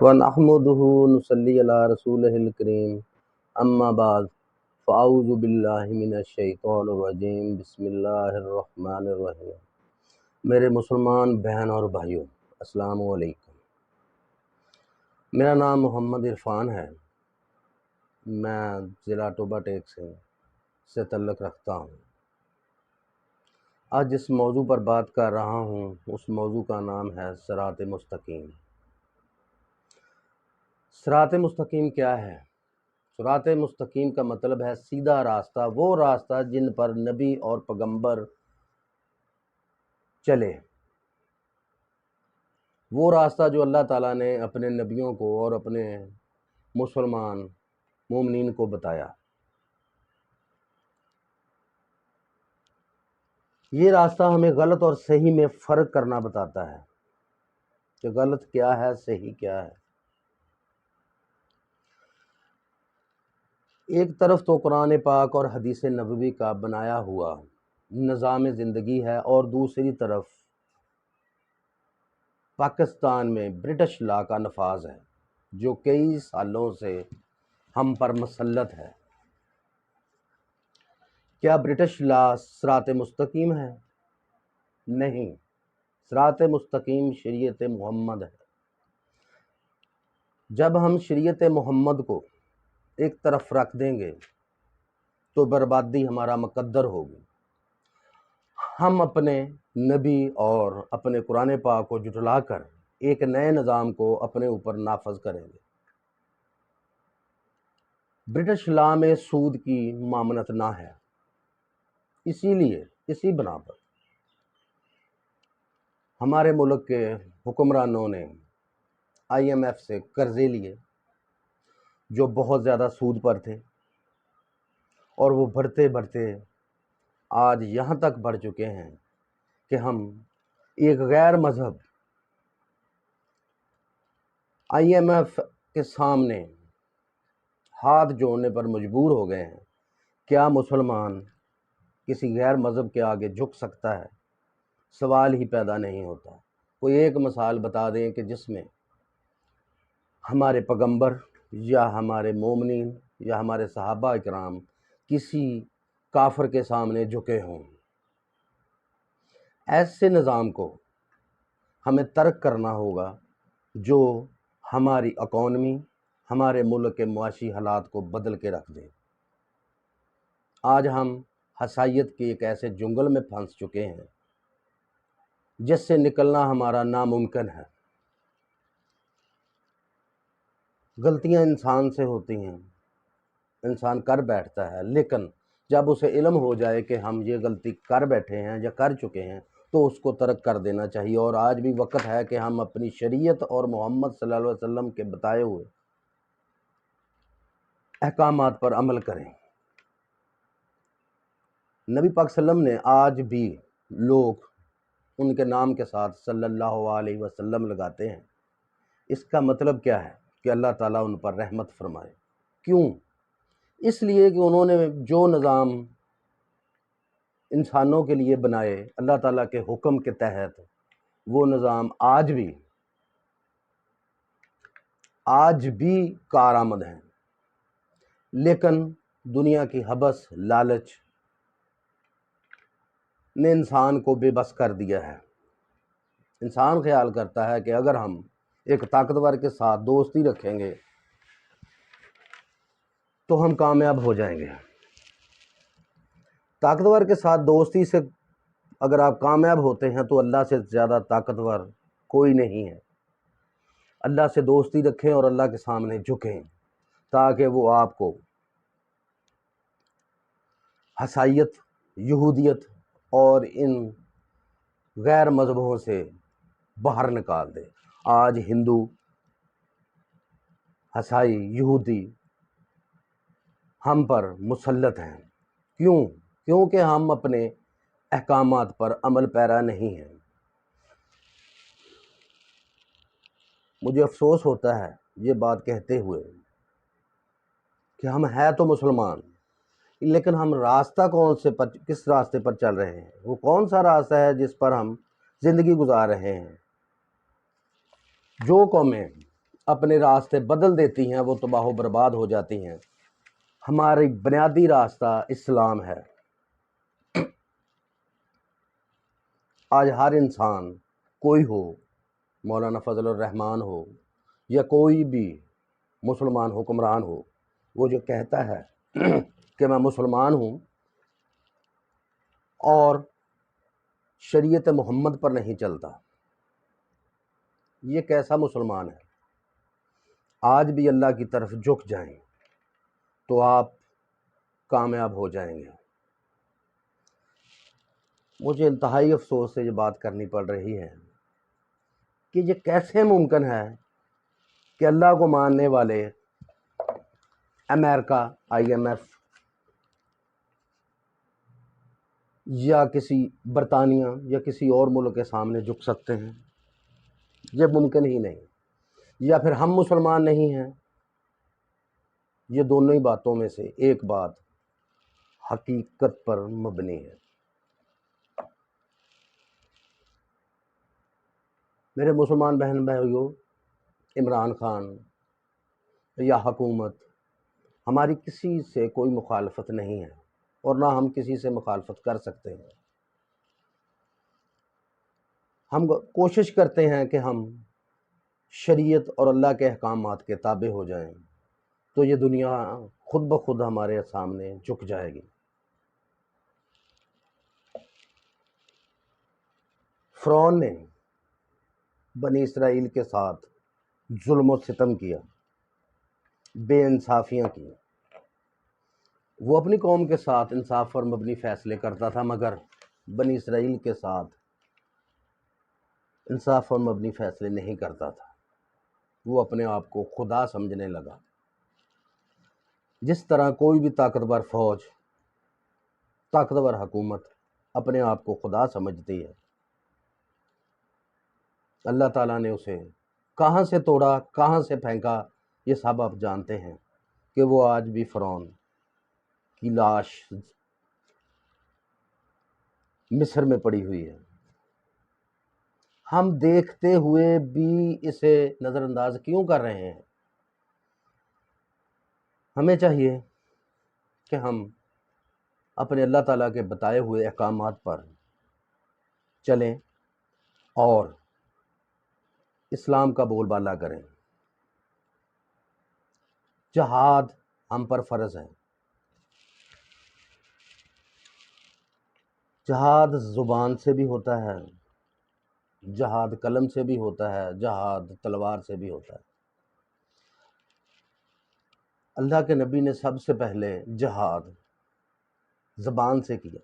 ونحمده نصلي على رسوله الكريم اما بعد فاعوذ باللہ من الشیطان الرجیم بسم اللہ الرحمن الرحیم۔ میرے مسلمان بہن اور بھائیوں، السلام علیکم۔ میرا نام محمد عرفان ہے۔ میں ضلع ٹوبہ ٹیک سے تعلق رکھتا ہوں۔ آج جس موضوع پر بات کر رہا ہوں اس موضوع کا نام ہے صراط مستقیم۔ صراط مستقیم کیا ہے؟ صراط مستقیم کا مطلب ہے سیدھا راستہ، وہ راستہ جن پر نبی اور پیغمبر چلے، وہ راستہ جو اللہ تعالیٰ نے اپنے نبیوں کو اور اپنے مسلمان مومنین کو بتایا۔ یہ راستہ ہمیں غلط اور صحیح میں فرق کرنا بتاتا ہے کہ غلط کیا ہے، صحیح کیا ہے۔ ایک طرف تو قرآن پاک اور حدیث نبوی کا بنایا ہوا نظام زندگی ہے، اور دوسری طرف پاکستان میں برٹش لا کا نفاذ ہے جو کئی سالوں سے ہم پر مسلط ہے۔ کیا برٹش لا صراط مستقیم ہے؟ نہیں، صراط مستقیم شریعت محمد ہے۔ جب ہم شریعت محمد کو ایک طرف رکھ دیں گے تو بربادی ہمارا مقدر ہوگی۔ ہم اپنے نبی اور اپنے قرآن پاک کو جھٹلا کر ایک نئے نظام کو اپنے اوپر نافذ کریں گے۔ برٹش لا میں سود کی ممانعت نہ ہے، اسی بنا پر ہمارے ملک کے حکمرانوں نے IMF سے قرضے لیے جو بہت زیادہ سود پر تھے، اور وہ بڑھتے بڑھتے آج یہاں تک بڑھ چکے ہیں کہ ہم ایک غیر مذہب IMF کے سامنے ہاتھ جوڑنے پر مجبور ہو گئے ہیں۔ کیا مسلمان کسی غیر مذہب کے آگے جھک سکتا ہے؟ سوال ہی پیدا نہیں ہوتا۔ کوئی ایک مثال بتا دیں کہ جس میں ہمارے پیغمبر یا ہمارے مومنین یا ہمارے صحابہ اکرام کسی کافر کے سامنے جھکے ہوں۔ ایسے نظام کو ہمیں ترک کرنا ہوگا جو ہماری اکانومی، ہمارے ملک کے معاشی حالات کو بدل کے رکھ دے۔ آج ہم حسائیت کے ایک ایسے جنگل میں پھنس چکے ہیں جس سے نکلنا ہمارا ناممکن ہے۔ غلطیاں انسان سے ہوتی ہیں، انسان کر بیٹھتا ہے، لیکن جب اسے علم ہو جائے کہ ہم یہ غلطی کر بیٹھے ہیں یا کر چکے ہیں تو اس کو ترک کر دینا چاہیے۔ اور آج بھی وقت ہے کہ ہم اپنی شریعت اور محمد صلی اللہ علیہ وسلم کے بتائے ہوئے احکامات پر عمل کریں۔ نبی پاک صلی اللہ علیہ وسلم نے آج بھی لوگ ان کے نام کے ساتھ صلی اللہ علیہ وسلم لگاتے ہیں۔ اس کا مطلب کیا ہے؟ کہ اللہ تعالیٰ ان پر رحمت فرمائے۔ کیوں؟ اس لیے کہ انہوں نے جو نظام انسانوں کے لیے بنائے اللہ تعالیٰ کے حکم کے تحت، وہ نظام آج بھی کارآمد ہیں، لیکن دنیا کی حبس، لالچ نے انسان کو بے بس کر دیا ہے۔ انسان خیال کرتا ہے کہ اگر ہم ایک طاقتور کے ساتھ دوستی رکھیں گے تو ہم کامیاب ہو جائیں گے۔ طاقتور کے ساتھ دوستی سے اگر آپ کامیاب ہوتے ہیں تو اللہ سے زیادہ طاقتور کوئی نہیں ہے۔ اللہ سے دوستی رکھیں اور اللہ کے سامنے جھکیں تاکہ وہ آپ کو حسائیت، یہودیت اور ان غیر مذہبوں سے باہر نکال دے۔ آج ہندو، عیسائی، یہودی ہم پر مسلط ہیں۔ کیونکہ ہم اپنے احکامات پر عمل پیرا نہیں ہیں۔ مجھے افسوس ہوتا ہے یہ بات کہتے ہوئے کہ ہم ہیں تو مسلمان، لیکن ہم راستہ کس راستے پر چل رہے ہیں؟ وہ کون سا راستہ ہے جس پر ہم زندگی گزار رہے ہیں؟ جو قومیں اپنے راستے بدل دیتی ہیں وہ تباہ و برباد ہو جاتی ہیں۔ ہماری بنیادی راستہ اسلام ہے۔ آج ہر انسان، کوئی ہو، مولانا فضل الرحمان ہو یا کوئی بھی مسلمان حکمران ہو، وہ جو کہتا ہے کہ میں مسلمان ہوں اور شریعت محمد پر نہیں چلتا، یہ کیسا مسلمان ہے؟ آج بھی اللہ کی طرف جھک جائیں تو آپ کامیاب ہو جائیں گے۔ مجھے انتہائی افسوس سے یہ بات کرنی پڑ رہی ہے کہ یہ کیسے ممکن ہے کہ اللہ کو ماننے والے امریکہ، IMF یا کسی برطانیہ یا کسی اور ملک کے سامنے جھک سکتے ہیں؟ یہ ممکن ہی نہیں۔ یا پھر ہم مسلمان نہیں ہیں؟ یہ دونوں ہی باتوں میں سے ایک بات حقیقت پر مبنی ہے۔ میرے مسلمان بہن بھائیوں، عمران خان یا حکومت، ہماری کسی سے کوئی مخالفت نہیں ہے اور نہ ہم کسی سے مخالفت کر سکتے ہیں۔ ہم کوشش کرتے ہیں کہ ہم شریعت اور اللہ کے احکامات کے تابع ہو جائیں تو یہ دنیا خود بخود ہمارے سامنے جھک جائے گی۔ فرعون نے بنی اسرائیل کے ساتھ ظلم و ستم کیا، بے انصافیاں کی۔ وہ اپنی قوم کے ساتھ انصاف پر مبنی فیصلے کرتا تھا، مگر بنی اسرائیل کے ساتھ انصاف پر مبنی فیصلے نہیں کرتا تھا۔ وہ اپنے آپ کو خدا سمجھنے لگا۔ جس طرح کوئی بھی طاقتور فوج، طاقتور حکومت اپنے آپ کو خدا سمجھتی ہے، اللہ تعالیٰ نے اسے کہاں سے توڑا، کہاں سے پھینکا، یہ سب آپ جانتے ہیں کہ وہ آج بھی فرعون کی لاش مصر میں پڑی ہوئی ہے۔ ہم دیکھتے ہوئے بھی اسے نظر انداز کیوں کر رہے ہیں؟ ہمیں چاہیے کہ ہم اپنے اللہ تعالیٰ کے بتائے ہوئے احکامات پر چلیں اور اسلام کا بول بالا کریں۔ جہاد ہم پر فرض ہے۔ جہاد زبان سے بھی ہوتا ہے، جہاد قلم سے بھی ہوتا ہے، جہاد تلوار سے بھی ہوتا ہے۔ اللہ کے نبی نے سب سے پہلے جہاد زبان سے کیا،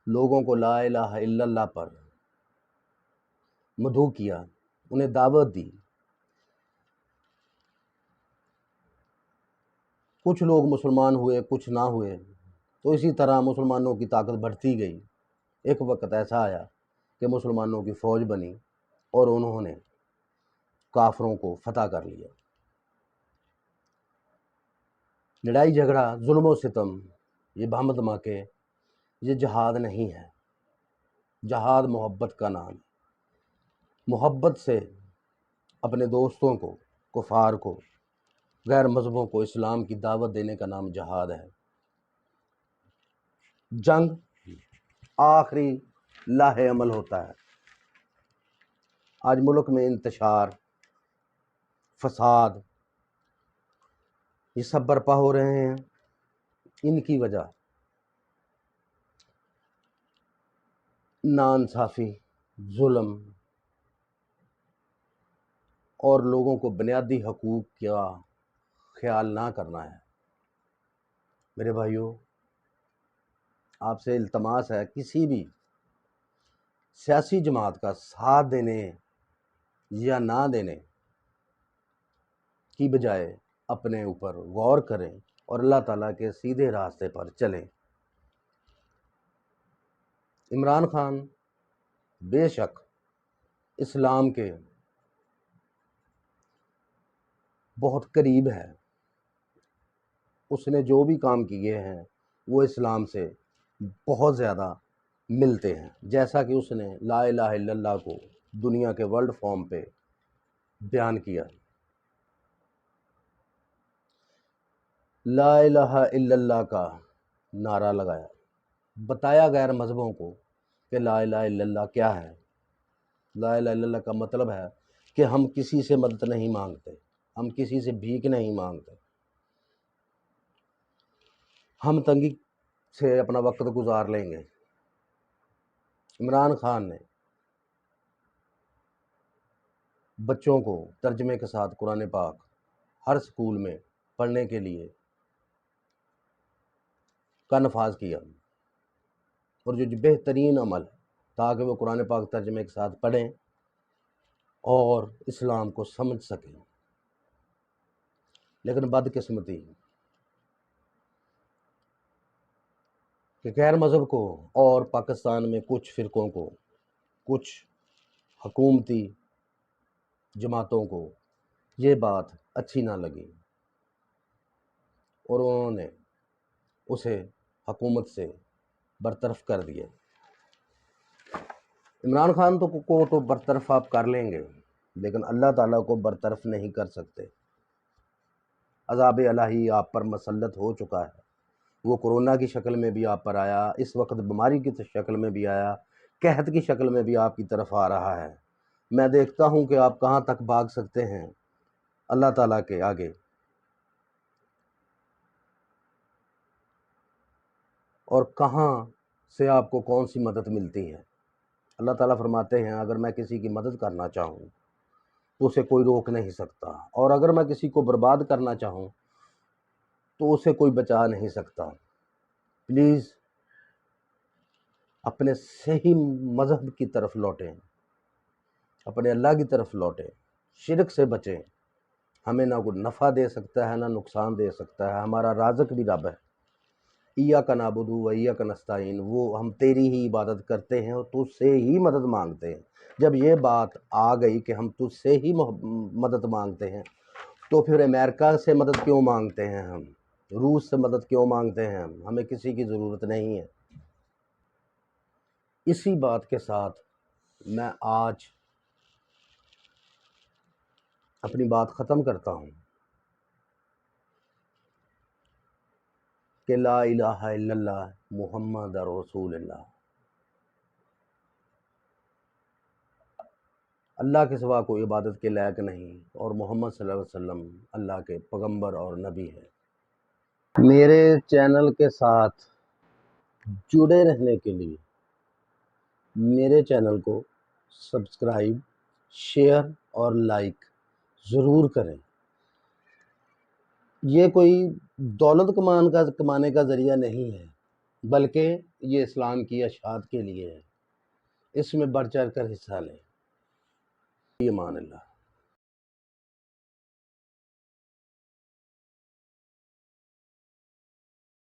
لوگوں کو لا الہ الا اللہ پر مدعو کیا، انہیں دعوت دی۔ کچھ لوگ مسلمان ہوئے، کچھ نہ ہوئے، تو اسی طرح مسلمانوں کی طاقت بڑھتی گئی۔ ایک وقت ایسا آیا کہ مسلمانوں کی فوج بنی اور انہوں نے کافروں کو فتح کر لیا۔ لڑائی جھگڑا، ظلم و ستم، یہ بم دھماکے، یہ جہاد نہیں ہے۔ جہاد محبت کا نام ہے۔ محبت سے اپنے دوستوں کو، کفار کو، غیر مذہبوں کو اسلام کی دعوت دینے کا نام جہاد ہے۔ جنگ آخری لاہ عمل ہوتا ہے۔ آج ملک میں انتشار، فساد، یہ سب برپا ہو رہے ہیں۔ ان کی وجہ ناانصافی، ظلم اور لوگوں کو بنیادی حقوق کا خیال نہ کرنا ہے۔ میرے بھائیوں، آپ سے التماس ہے، کسی بھی سیاسی جماعت کا ساتھ دینے یا نہ دینے کی بجائے اپنے اوپر غور کریں اور اللہ تعالیٰ کے سیدھے راستے پر چلیں۔ عمران خان بے شک اسلام کے بہت قریب ہے۔ اس نے جو بھی کام کیے ہیں وہ اسلام سے بہت زیادہ ملتے ہیں، جیسا کہ اس نے لا الہ الا اللہ کو دنیا کے ورلڈ فارم پہ بیان کیا۔ لا الہ الا اللہ کا نعرہ لگایا، بتایا غیر مذہبوں کو کہ لا الہ الا اللہ کیا ہے۔ لا الہ الا اللہ کا مطلب ہے کہ ہم کسی سے مدد نہیں مانگتے، ہم کسی سے بھیک نہیں مانگتے، ہم تنگی سے اپنا وقت گزار لیں گے۔ عمران خان نے بچوں کو ترجمے کے ساتھ قرآن پاک ہر سکول میں پڑھنے کے لیے کا نفاذ کیا، اور جو بہترین عمل ہے تاکہ وہ قرآن پاک ترجمے کے ساتھ پڑھیں اور اسلام کو سمجھ سکیں۔ لیکن بدقسمتی کہ غیر مذہب کو اور پاکستان میں کچھ فرقوں کو، کچھ حکومتی جماعتوں کو یہ بات اچھی نہ لگی اور انہوں نے اسے حکومت سے برطرف کر دیا۔ عمران خان کو تو برطرف آپ کر لیں گے، لیکن اللہ تعالیٰ کو برطرف نہیں کر سکتے۔ عذاب الہی آپ پر مسلط ہو چکا ہے، وہ کورونا کی شکل میں بھی آپ پر آیا، اس وقت بیماری کی شکل میں بھی آیا، قحط کی شکل میں بھی آپ کی طرف آ رہا ہے۔ میں دیکھتا ہوں کہ آپ کہاں تک بھاگ سکتے ہیں اللہ تعالیٰ کے آگے، اور کہاں سے آپ کو کون سی مدد ملتی ہے۔ اللہ تعالیٰ فرماتے ہیں اگر میں کسی کی مدد کرنا چاہوں تو اسے کوئی روک نہیں سکتا، اور اگر میں کسی کو برباد کرنا چاہوں تو اسے کوئی بچا نہیں سکتا۔ پلیز اپنے صحیح مذہب کی طرف لوٹیں، اپنے اللہ کی طرف لوٹیں، شرک سے بچیں۔ ہمیں نہ کوئی نفع دے سکتا ہے نہ نقصان دے سکتا ہے، ہمارا رازق بھی رب ہے۔ ایاک نعبد و ایاک نستعین، وہ ہم تیری ہی عبادت کرتے ہیں اور تجھ سے ہی مدد مانگتے ہیں۔ جب یہ بات آ گئی کہ ہم تجھ سے ہی مدد مانگتے ہیں تو پھر امریکہ سے مدد کیوں مانگتے ہیں، ہم روس سے مدد کیوں مانگتے ہیں؟ ہمیں کسی کی ضرورت نہیں ہے۔ اسی بات کے ساتھ میں آج اپنی بات ختم کرتا ہوں کہ لا الہ الا اللہ محمد رسول اللہ، اللہ کے سوا کوئی عبادت کے لائق نہیں، اور محمد صلی اللہ علیہ وسلم اللہ کے پیغمبر اور نبی ہے۔ میرے چینل کے ساتھ جڑے رہنے کے لیے میرے چینل کو سبسکرائب، شیئر اور لائک ضرور کریں۔ یہ کوئی دولت کمانے کا ذریعہ نہیں ہے، بلکہ یہ اسلام کی اشاعت کے لیے ہے۔ اس میں بڑھ چڑھ کر حصہ لیں۔ امان اللہ۔